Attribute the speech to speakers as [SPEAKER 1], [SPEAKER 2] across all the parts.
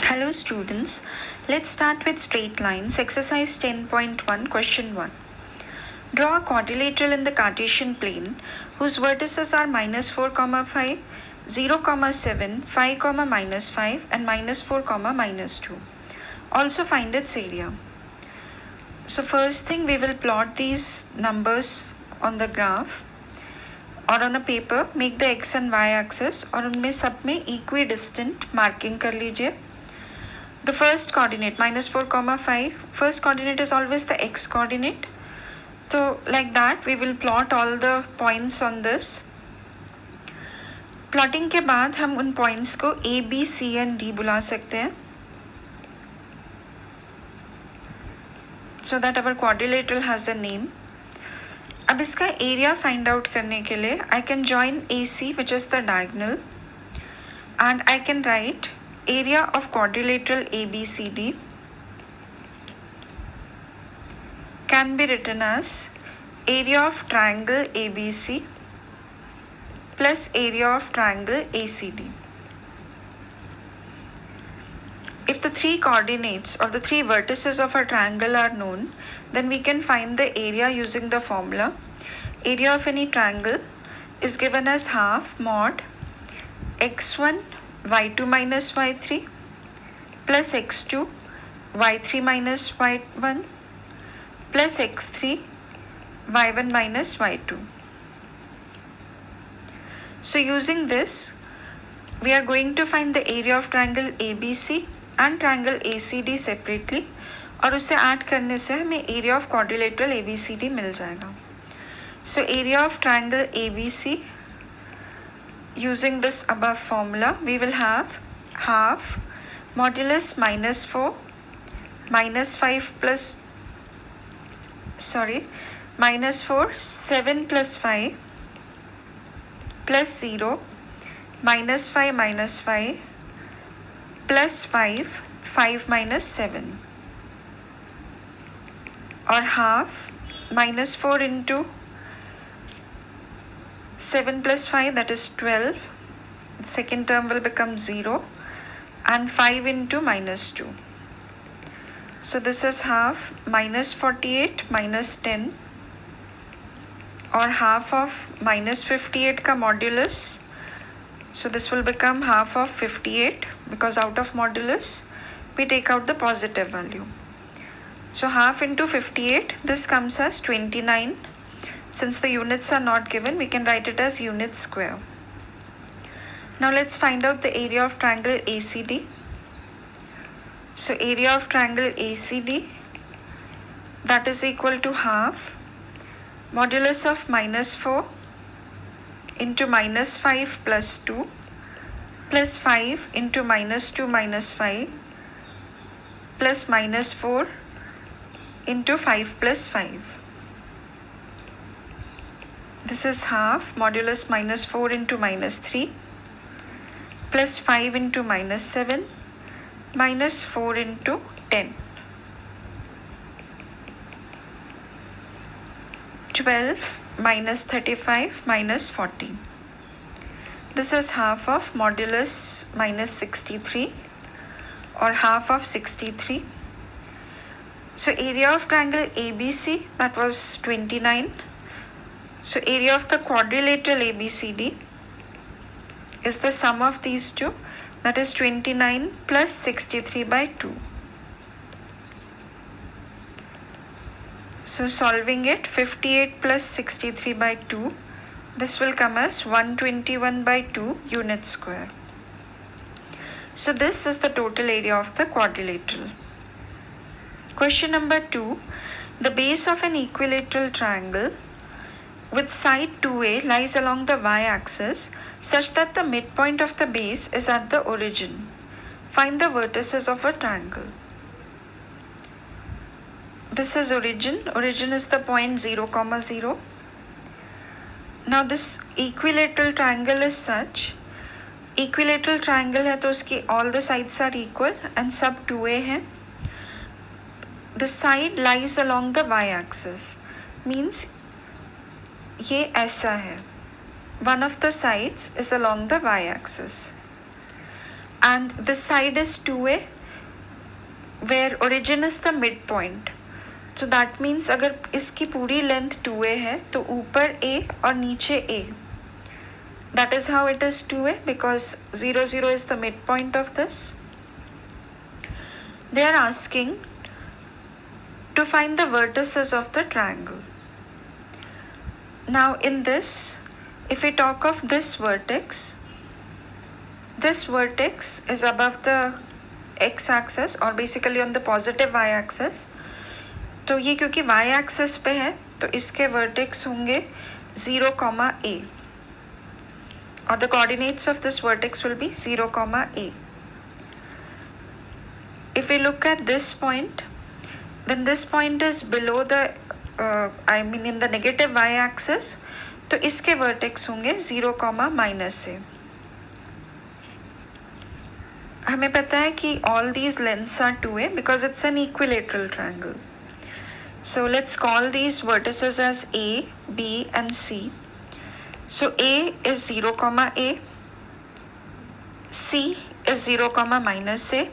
[SPEAKER 1] Hello students, let's start with straight lines. Exercise 10.1, question 1. Draw a quadrilateral in the Cartesian plane whose vertices are minus 4, 5, 0, 7, 5, minus 5 and minus 4, minus 2. Also find its area. So first thing, we will plot these numbers on the graph और on a paper. Make the x and y axis और उनमें सब में equidistant marking कर लीजिए. The first coordinate -4, 5, first coordinate is always the x coordinate. So like that we will plot all the points on this. Plotting के बाद हम उन points को A, B, C and D बुला सकते हैं. So that our quadrilateral has a name. अब इसका area find out करने के लिए I can join AC which is the diagonal and I can write area of quadrilateral ABCD can be written as area of triangle ABC plus area of triangle ACD. If the three coordinates or the three vertices of a triangle are known, then we can find the area using the formula. Area of any triangle is given as half mod x1 y2 minus y3 plus x2 y3 minus y1 plus x3 y1 minus y2. So using this, we are going to find the area of triangle ABC and triangle ACD separately और उसे add करने से हमें area of quadrilateral ABCD मिल जाएगा. So area of triangle ABC, using this above formula, we will have half modulus minus 5 plus 7 plus 5 plus 0 minus 5 plus 5 minus 7 or half minus 4 into 7 plus 5, that is 12. Second term will become 0 and 5 into minus 2. So this is half minus 48 minus 10 or half of minus 58 ka modulus. So this will become half of 58 because out of modulus we take out the positive value. So half into 58, this comes as 29. Since the units are not given, we can write it as unit square. Now let's find out the area of triangle ACD. So area of triangle ACD, that is equal to half modulus of minus 4 into minus 5 plus 2 plus 5 into minus 2 minus 5 plus minus 4 into 5 plus 5. This is half modulus minus 4 into minus 3 plus 5 into minus 7 minus 4 into 10. 12 minus 35 minus 40. This is half of modulus minus 63 or half of 63. So area of triangle ABC, that was 29. So area of the quadrilateral ABCD is the sum of these two, that is 29 plus 63 by 2. So solving it, 58 plus 63 by 2, this will come as 121 by 2 unit square. So this is the total area of the quadrilateral. Question number 2, the base of an equilateral triangle with side 2A lies along the y-axis such that the midpoint of the base is at the origin. Find the vertices of a triangle. This is origin. Origin is the point 0, 0. Now this equilateral triangle is such. Equilateral triangle है तो उसकी all the sides are equal and सब 2A है. The side lies along the y-axis. Means ये ऐसा है. One of the sides is along the y-axis and this side is 2A where origin is the midpoint. So that means अगर इसकी पूरी length 2a है तो ऊपर a और नीचे a. That is how it is 2a because 0 0 is the midpoint of this. They are asking to find the vertices of the triangle. Now in this, if we talk of this vertex is above the x-axis or basically on the positive y-axis. तो ये क्योंकि y-axis पे है तो इसके vertex होंगे 0, a. Or the coordinates of this vertex will be 0, a. If we look at this point, then this point is below the in the negative y-axis. तो इसके vertex होंगे 0, -a. हमें पता है कि all these lengths are 2a because it's an equilateral triangle. So let's call these vertices as A, B and C. So A is 0, a, C is 0, -a.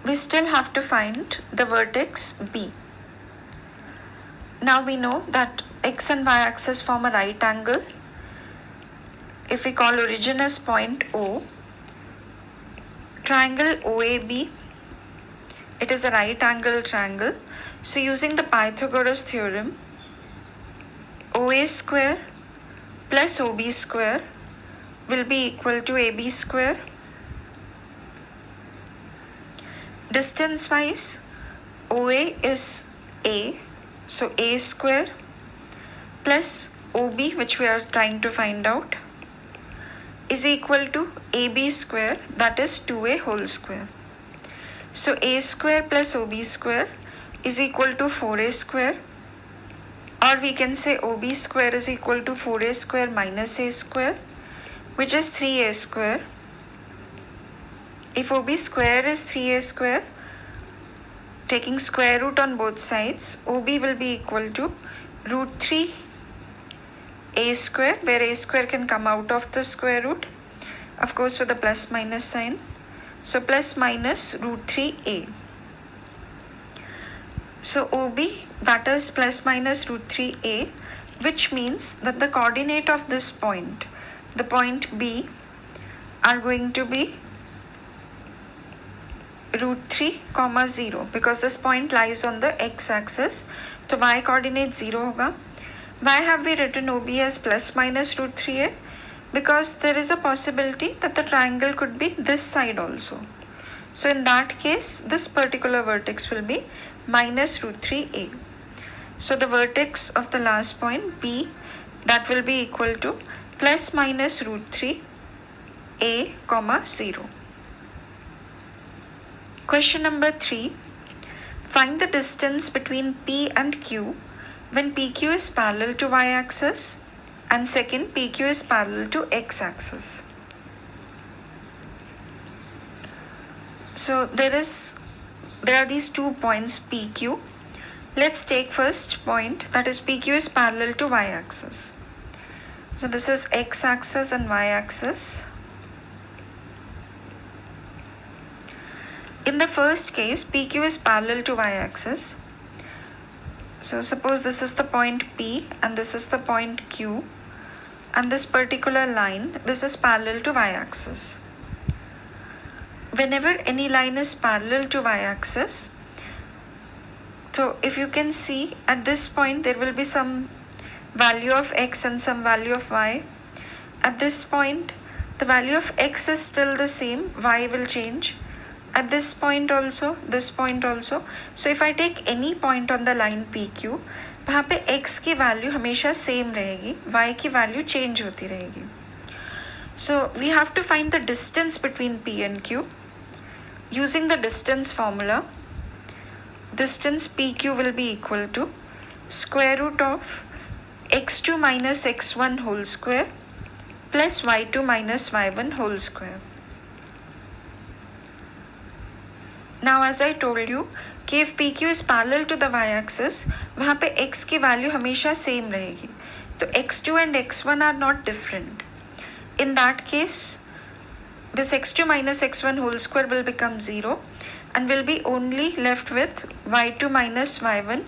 [SPEAKER 1] We still have to find the vertex B. Now we know that x and y axis form a right angle. If we call origin as point O, triangle OAB, it is a right angle triangle. So using the Pythagoras theorem, OA square plus OB square will be equal to AB square. Distance wise, OA is A, so A square plus OB, which we are trying to find out, is equal to AB square, that is 2A whole square. So A square plus OB square is equal to 4A square, or we can say OB square is equal to 4A square minus A square, which is 3A square. If OB square is 3A square, taking square root on both sides, OB will be equal to root 3 A square, where A square can come out of the square root, of course with a plus minus sign. So plus minus root 3A. So OB, that is plus minus root 3A, which means that the coordinate of this point, the point B, are going to be root 3, 0, because this point lies on the x-axis. So y coordinate 0 hoga. Why have we written OB as plus minus root 3a? Because there is a possibility that the triangle could be this side also. So in that case, this particular vertex will be minus root 3a. So the vertex of the last point B, that will be equal to plus minus root 3 a, 0. Question number 3. Find the distance between P and Q when PQ is parallel to y-axis and second PQ is parallel to x-axis. So there are these 2 points PQ. Let's take first point, that is PQ is parallel to y-axis. So this is x-axis and y-axis. In the first case, PQ is parallel to y-axis. So suppose this is the point P and this is the point Q, and this particular line, this is parallel to y-axis. Whenever any line is parallel to y-axis, so if you can see at this point there will be some value of x and some value of y. At this point the value of x is still the same, y will change. At this point also, this point also. So if I take any point on the line PQ, वहाँ पे x की value हमेशा same रहेगी, y की value change होती रहेगी. So we have to find the distance between P and Q. Using the distance formula, distance PQ will be equal to square root of x2 minus x1 whole square plus y2 minus y1 whole square. Now as I told you कि if PQ is parallel to the y-axis, वहाँ पे x की value हमेशा same रहेगी. तो x2 and x1 are not different. In that case, this x2 minus x1 whole square will become 0, and we'll be only left with y2 minus y1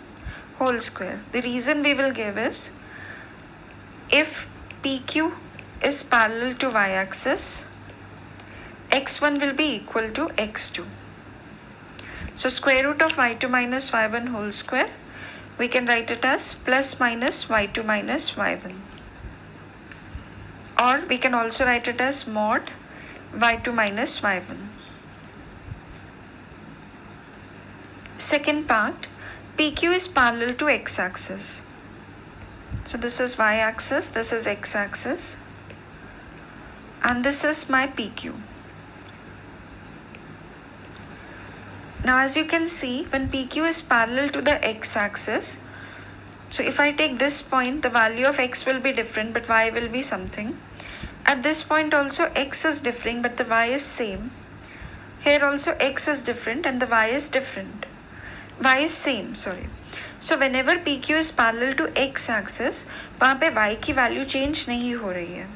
[SPEAKER 1] whole square. The reason we will give is if PQ is parallel to y-axis, x1 will be equal to x2. So square root of y2 minus y1 whole square, we can write it as plus minus y2 minus y1. Or we can also write it as mod y2 minus y1. Second part, PQ is parallel to x-axis. So this is y-axis, this is x-axis, and this is my PQ. Now as you can see, when PQ is parallel to the x-axis, so if I take this point, the value of x will be different but y will be something. At this point also x is differing but the y is same. Here also x is different and the y is different. Y is same, sorry. So whenever PQ is parallel to x-axis, वहाँ पे y की value change नहीं हो रही है.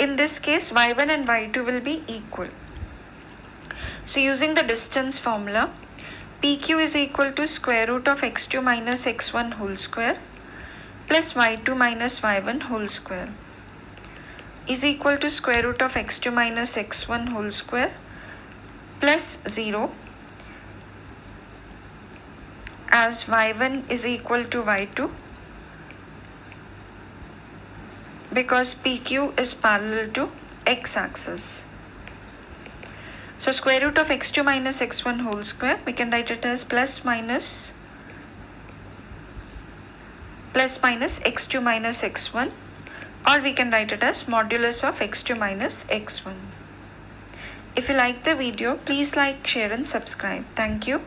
[SPEAKER 1] In this case, y1 and y2 will be equal. So using the distance formula, PQ is equal to square root of x2 minus x1 whole square plus y2 minus y1 whole square is equal to square root of x2 minus x1 whole square plus 0, as y1 is equal to y2 because PQ is parallel to x-axis. So square root of x2 minus x1 whole square, we can write it as plus minus x2 minus x1, or we can write it as modulus of x2 minus x1. If you like the video, please like, share and subscribe. Thank you.